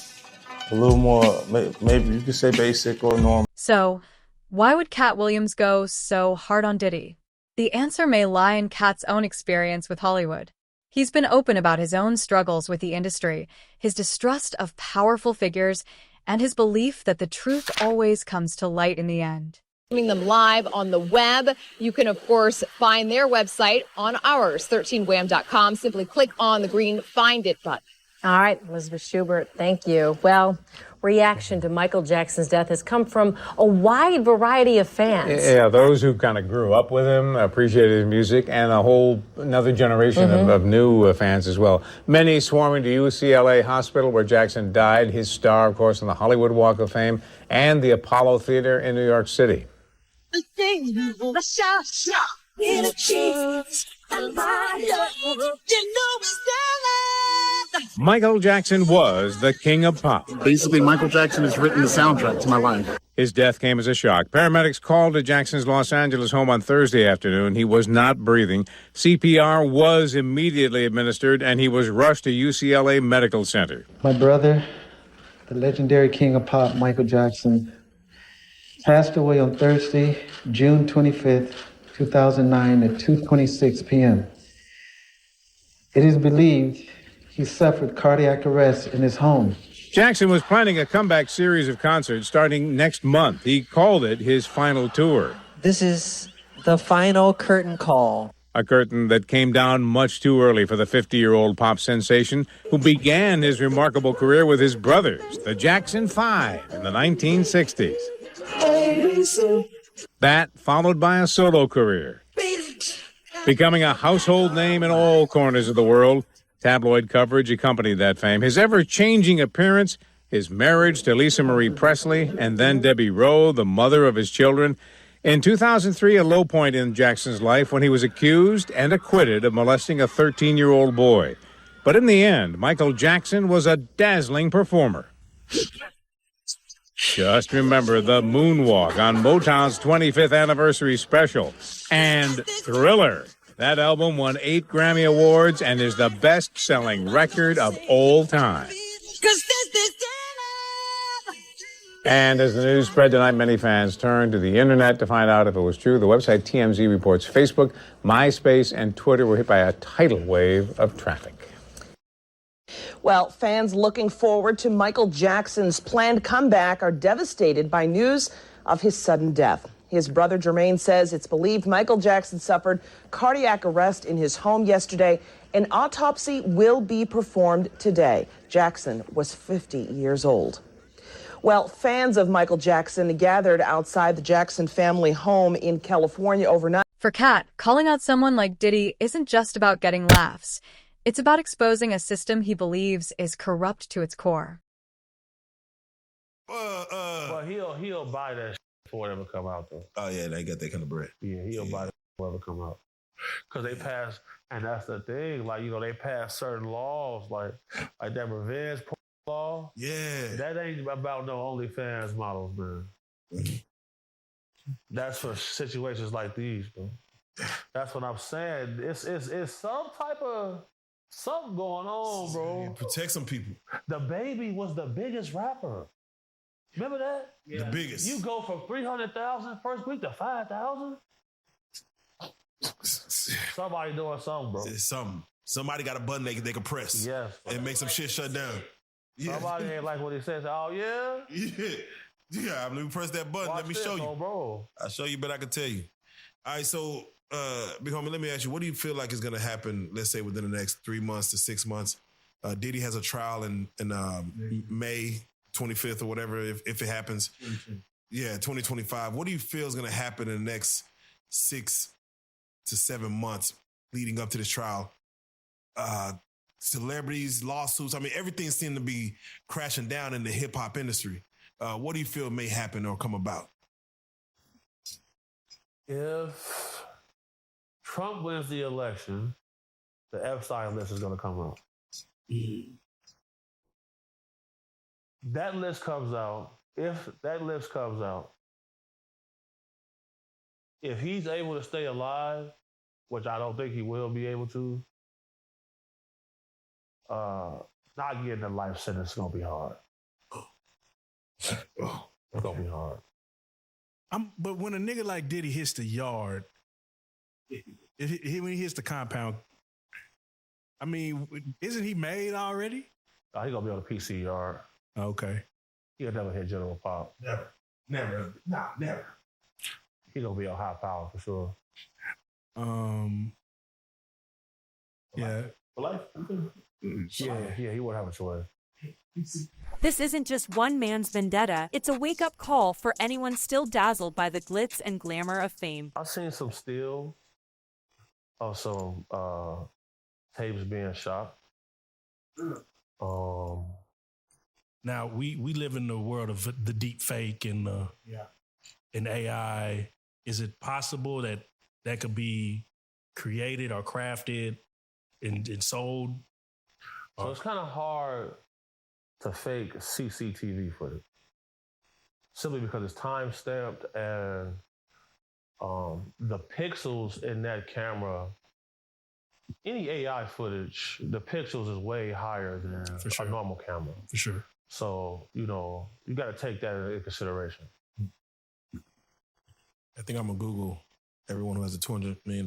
a little more, maybe you could say basic or normal. So, why would Katt Williams go so hard on Diddy? The answer may lie in Katt's own experience with Hollywood. He's been open about his own struggles with the industry, his distrust of powerful figures, and his belief that the truth always comes to light in the end. Streaming them live on the web. You can, of course, find their website on ours, 13wham.com. Simply click on the green Find It button. All right, Elizabeth Schubert, thank you. Well, reaction to Michael Jackson's death has come from a wide variety of fans. Yeah, those who kind of grew up with him, appreciated his music, and another generation of new fans as well. Many swarming to UCLA Hospital where Jackson died, his star, of course, on the Hollywood Walk of Fame, and the Apollo Theater in New York City. Michael Jackson was the king of pop. Basically, Michael Jackson has written the soundtrack to my life. His death came as a shock. Paramedics called to Jackson's Los Angeles home on Thursday afternoon. He was not breathing. CPR was immediately administered, and he was rushed to UCLA Medical Center. My brother, the legendary king of pop, Michael Jackson, passed away on Thursday, June 25th, 2009 at 2:26 p.m. It is believed he suffered cardiac arrest in his home. Jackson was planning a comeback series of concerts starting next month. He called it his final tour. This is the final curtain call. A curtain that came down much too early for the 50-year-old pop sensation who began his remarkable career with his brothers, the Jackson 5, in the 1960s. That followed by a solo career, becoming a household name in all corners of the world. Tabloid coverage accompanied that fame. His ever-changing appearance, his marriage to Lisa Marie Presley, and then Debbie Rowe, the mother of his children. In 2003, a low point in Jackson's life when he was accused and acquitted of molesting a 13-year-old boy. But in the end, Michael Jackson was a dazzling performer. Just remember the moonwalk on Motown's 25th anniversary special. And Thriller. That album won 8 Grammy Awards and is the best-selling record of all time. And as the news spread tonight, many fans turned to the internet to find out if it was true. The website TMZ reports Facebook, MySpace, and Twitter were hit by a tidal wave of traffic. Well, fans looking forward to Michael Jackson's planned comeback are devastated by news of his sudden death. His brother Jermaine says it's believed Michael Jackson suffered cardiac arrest in his home yesterday An autopsy will be performed today. Jackson was 50 years old. Well, fans of Michael Jackson gathered outside the Jackson family home in California overnight. For Katt, calling out someone like Diddy isn't just about getting laughs. It's about exposing a system he believes is corrupt to its core. But he'll buy that shit before it ever come out, though. Oh, yeah, they got that kind of bread. Yeah, he'll buy that before it ever come out. Because they pass, and that's the thing, like, you know, they pass certain laws, like that revenge law. Yeah. That ain't about no OnlyFans models, man. That's for situations like these, bro. That's what I'm saying. It's some type of something going on, bro. Protect some people. The Baby was the biggest rapper. Remember that? Yeah. The biggest. You go from 300,000 first week to 5,000. Somebody doing something, bro. It's something. Somebody got a button they can press. Yes. And make some shit shut down. Yeah. Somebody ain't like what he says. Oh, yeah? Yeah, let me press that button. Watch let me this, show you. Bro. I'll show you, but I can tell you. All right, so, big homie, let me ask you, what do you feel like is going to happen, let's say, within the next 3 months to 6 months? Diddy has a trial in May 25th or whatever, if it happens. Yeah, 2025. What do you feel is going to happen in the next 6 to 7 months leading up to this trial? Celebrities, lawsuits. I mean, everything seemed to be crashing down in the hip hop industry. What do you feel may happen or come about? If Trump wins the election, the Epstein list is going to come out. That list comes out. If that list comes out, if he's able to stay alive, which I don't think he will be able to, not getting a life sentence is going to be hard. It's going to be hard. But when a nigga like Diddy hits the yard, when he hits the compound, I mean, isn't he made already? Oh, he going to be on the PC yard. Okay. He'll never hit General Pop. Never. Nah, never. He going to be on high power for sure. Yeah. For life? Yeah, he won't have a choice. This isn't just one man's vendetta. It's a wake-up call for anyone still dazzled by the glitz and glamour of fame. I've seen some stills of some tapes being shot. Now, we live in the world of the deep fake and AI. Is it possible that could be created or crafted and sold? So it's kind of hard to fake CCTV footage, simply because it's time stamped and the pixels in that camera, any AI footage, the pixels is way higher than a normal camera. For sure. So, you know, you got to take that into consideration. I think I'm going to Google everyone who has a $200 million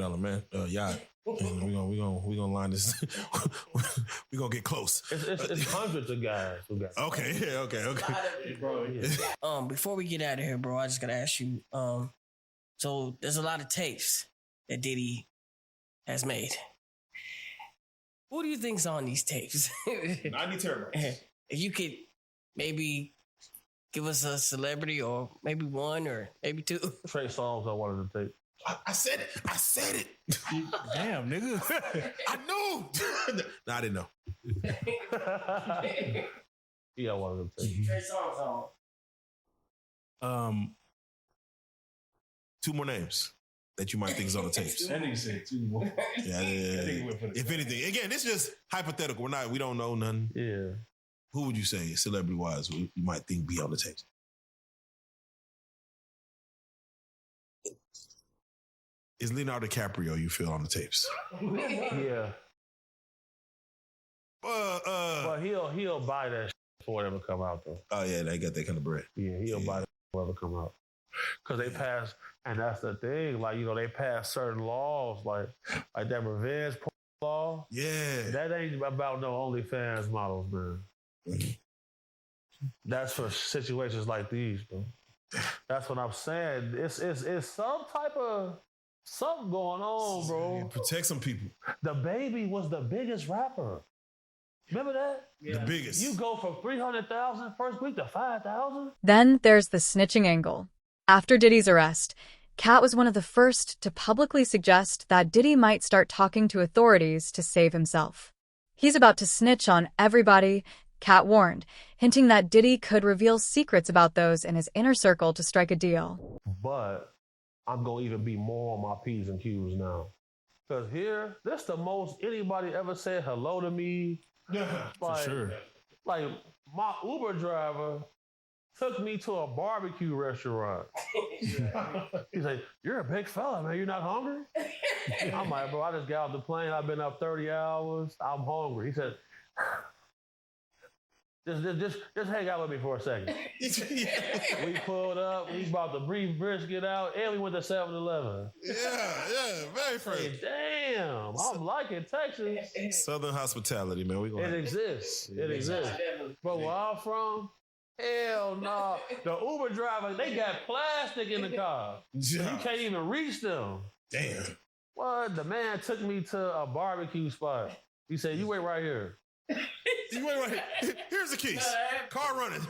yacht. And we're gonna line this. We're gonna get close. It's hundreds of guys who got. Okay. Bro, yeah. Before we get out of here, bro, I just gotta ask you. So there's a lot of tapes that Diddy has made. Who do you think's on these tapes? 90 terabytes. If you could maybe give us a celebrity, or maybe one, or maybe two. Trey Songz on one of the tapes. I said it. Damn, nigga. I knew. No, I didn't know. Yeah, one of them tapes. Trey Songz on. 2 more names that you might think is on the tapes. That nigga said 2 more. Yeah. If anything, again, it's just hypothetical. We don't know none. Yeah. Who would you say, celebrity-wise, you might think be on the tapes? Is Leonardo DiCaprio, you feel, on the tapes? Yeah. But he'll buy that before it ever come out, though. Oh, yeah, they got that kind of bread. Yeah, he'll buy that before it ever come out. Because they pass, and that's the thing, like, you know, they pass certain laws, like that revenge law. Yeah. That ain't about no OnlyFans models, man. That's for situations like these, bro. That's what I'm saying. It's some type of Something going on, bro. Protect some people. The Baby was the biggest rapper. Remember that? The biggest. You go from 300,000 first week to 5,000? Then there's the snitching angle. After Diddy's arrest, Katt was one of the first to publicly suggest that Diddy might start talking to authorities to save himself. He's about to snitch on everybody, Katt warned, hinting that Diddy could reveal secrets about those in his inner circle to strike a deal. But I'm going to even be more on my P's and Q's now. Because here, this the most anybody ever said hello to me. For sure. Like, my Uber driver took me to a barbecue restaurant. He's like, "You're a big fella, man. You're not hungry?" I'm like, "Bro, I just got off the plane. I've been up 30 hours. I'm hungry." He said, just hang out with me for a second. We pulled up. We brought the beef brisket out, and we went to 7-Eleven. Yeah, very friendly. Hey, damn, I'm liking Texas. Southern hospitality, man. It exists. It exists. But where I'm from, hell no. The Uber driver, they got plastic in the car. So you can't even reach them. Damn. What? The man took me to a barbecue spot. He said, "You wait right here." You wait right here. Here's the keys. Car running.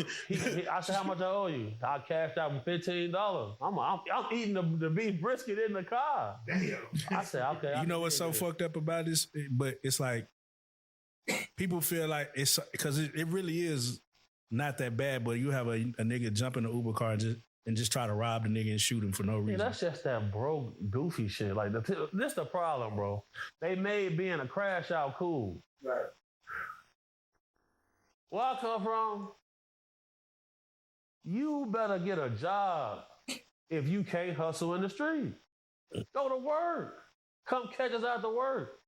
I said, "How much I owe you?" I cashed out $15. I'm eating the beef brisket in the car. Damn. I said, "Okay." You know what's so fucked up about this? But it's like people feel like it's because it really is not that bad. But you have a nigga jump in the Uber car and just try to rob the nigga and shoot him for no reason. Yeah, that's just that broke, goofy shit. Like this the problem, bro. They made being a crash out cool. Right. Where I come from, you better get a job if you can't hustle in the street. Go to work. Come catch us after work.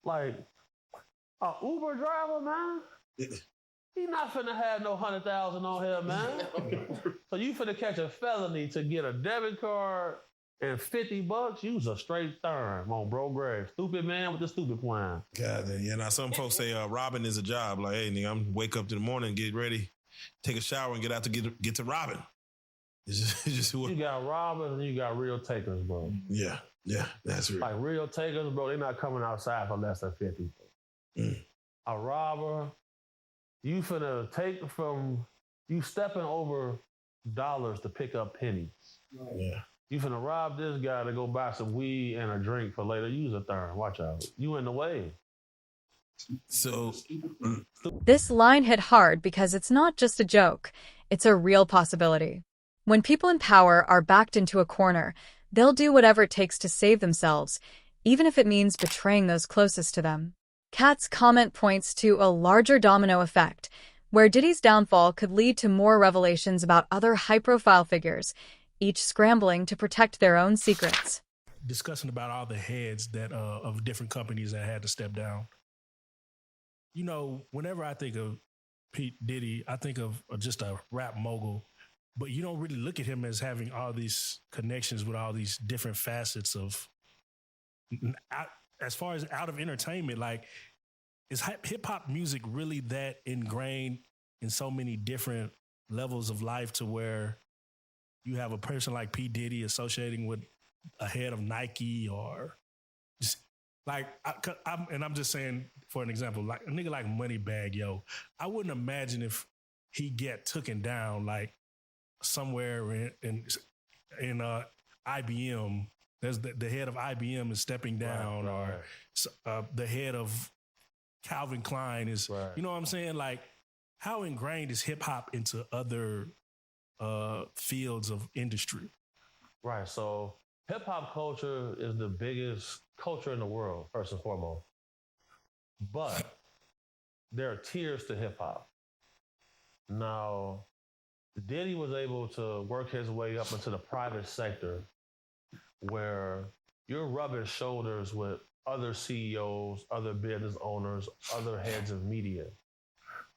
Like, a Uber driver, man, he not finna have no 100,000 on here, man. So you finna catch a felony to get a debit card and $50, use a straight therm on bro grade. Stupid man with the stupid plan. God, yeah. Now some folks say robbing is a job. Like, hey, nigga, I'm wake up in the morning, get ready, take a shower, and get out to get to robbing. It's just you got robbers and you got real takers, bro. Yeah, that's real. Like real takers, bro. They not coming outside for less than 50. A robber, you finna take from you stepping over dollars to pick up pennies. Yeah. You finna rob this guy to go buy some weed and a drink for later. Use a therm. Watch out. You in the way. So This line hit hard because it's not just a joke. It's a real possibility. When people in power are backed into a corner, they'll do whatever it takes to save themselves, even if it means betraying those closest to them. Katt's comment points to a larger domino effect, where Diddy's downfall could lead to more revelations about other high-profile figures, each scrambling to protect their own secrets. Discussing about all the heads that of different companies that had to step down. You know, whenever I think of Pete Diddy, I think of just a rap mogul, but you don't really look at him as having all these connections with all these different facets of, as far as out of entertainment, like, is hip hop music really that ingrained in so many different levels of life to where you have a person like P. Diddy associating with a head of Nike or just like, I'm just saying, for an example, like a nigga like Moneybag Yo, I wouldn't imagine if he get taken down like somewhere in IBM. There's the head of IBM is stepping down, or the head of Calvin Klein is, you know what I'm saying? Like, how ingrained is hip hop into other fields of industry? Right. So hip hop culture is the biggest culture in the world, first and foremost. But there are tiers to hip hop. Now, Diddy was able to work his way up into the private sector where you're rubbing shoulders with other CEOs, other business owners, other heads of media.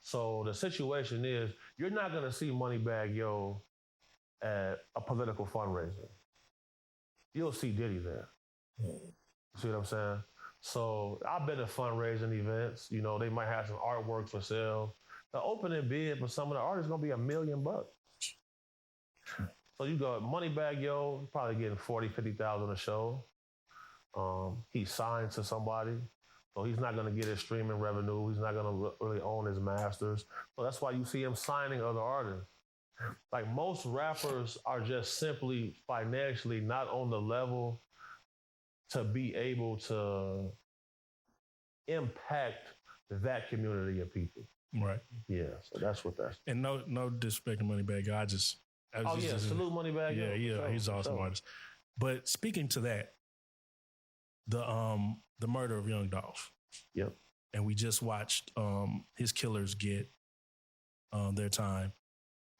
So the situation is, you're not going to see Moneybag Yo at a political fundraiser. You'll see Diddy there. See what I'm saying? So I've been to fundraising events. You know, they might have some artwork for sale. The opening bid for some of the artists is going to be $1 million. So you go Moneybag Yo, probably getting 40, 50,000 a show. He's signed to somebody, so he's not going to get his streaming revenue. He's not going to really own his masters. So that's why you see him signing other artists. Like most rappers are just simply financially not on the level to be able to impact that community of people. Right. Yeah, so that's what that's. And no disrespect to Moneybagg Yo. Salute Moneybagg Yo. Yeah, he's an awesome artist. But speaking to that, the murder of Young Dolph. Yep. And we just watched his killers get their time.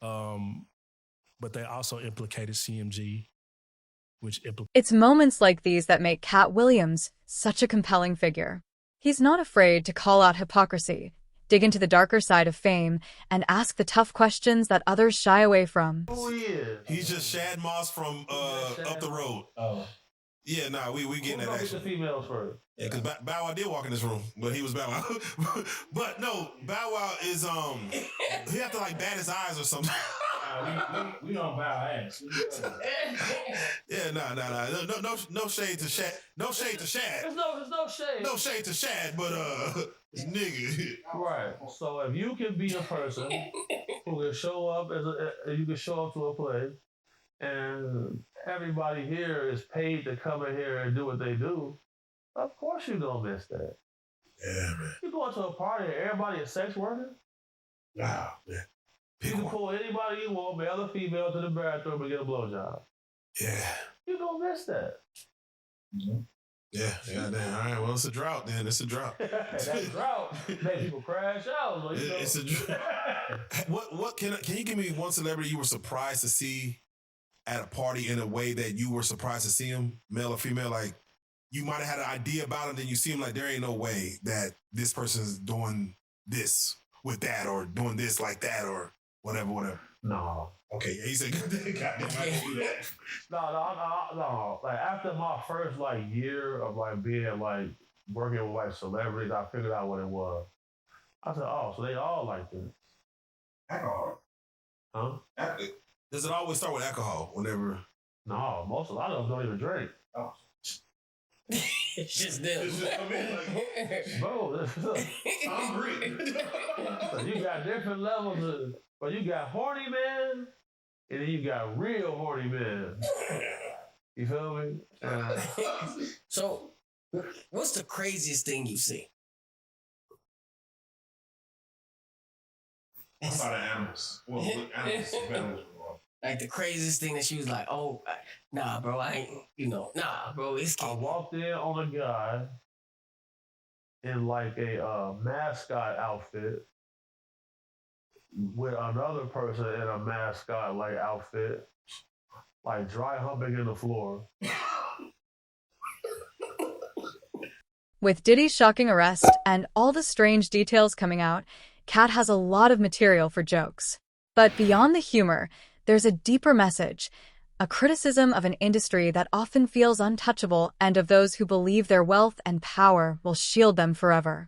But they also implicated CMG, which It's moments like these that make Katt Williams such a compelling figure. He's not afraid to call out hypocrisy, dig into the darker side of fame, and ask the tough questions that others shy away from. Who he is? He's just Shad Moss from up the road. Oh. Yeah, nah, we getting that action. The females first. Yeah, because Bow Wow did walk in this room, but he was Bow Wow. But no, Bow Wow is he have to like bat his eyes or something. We don't bow ass. Yeah, no shade to Shad. No shade to Shad. There's no shade. No shade to Shad, but nigga. Right. So if you can be a person who can show up you can show up to a place, and everybody here is paid to come in here and do what they do, of course you don't miss that. Yeah, man. You go into a party and everybody is sex worker? Wow, man. You can pull anybody you want, male or female, to the bathroom and get a blowjob. Yeah. You don't miss that. Mm-hmm. Yeah, damn. All right, well, it's a drought then. It's a drought. That drought make people crash out. So It's a drought. What can you give me one celebrity you were surprised to see at a party in a way that you were surprised to see him, male or female? Like, you might have had an idea about him, then you see him like, there ain't no way that this person's doing this with that or doing this like that or whatever. No. Okay, yeah, he said, goddamn, I can do that. No. Like, after my first, year of, being, working with, celebrities, I figured out what it was. I said, oh, so they all like this. Alcohol. Huh? Does it always start with alcohol whenever? No, a lot of them don't even drink. Oh. It's just them. Bro, I'm hungry. So you got different levels but you got horny men, and then you got real horny men. You feel me? So, what's the craziest thing you see? I saw the animals. Well, animals. Like the craziest thing that she was like, oh, nah, bro, I ain't, nah, bro, it's I walked in on a guy in a mascot outfit with another person in a mascot outfit, dry humping in the floor. With Diddy's shocking arrest and all the strange details coming out, Katt has a lot of material for jokes. But beyond the humor, there's a deeper message, a criticism of an industry that often feels untouchable and of those who believe their wealth and power will shield them forever.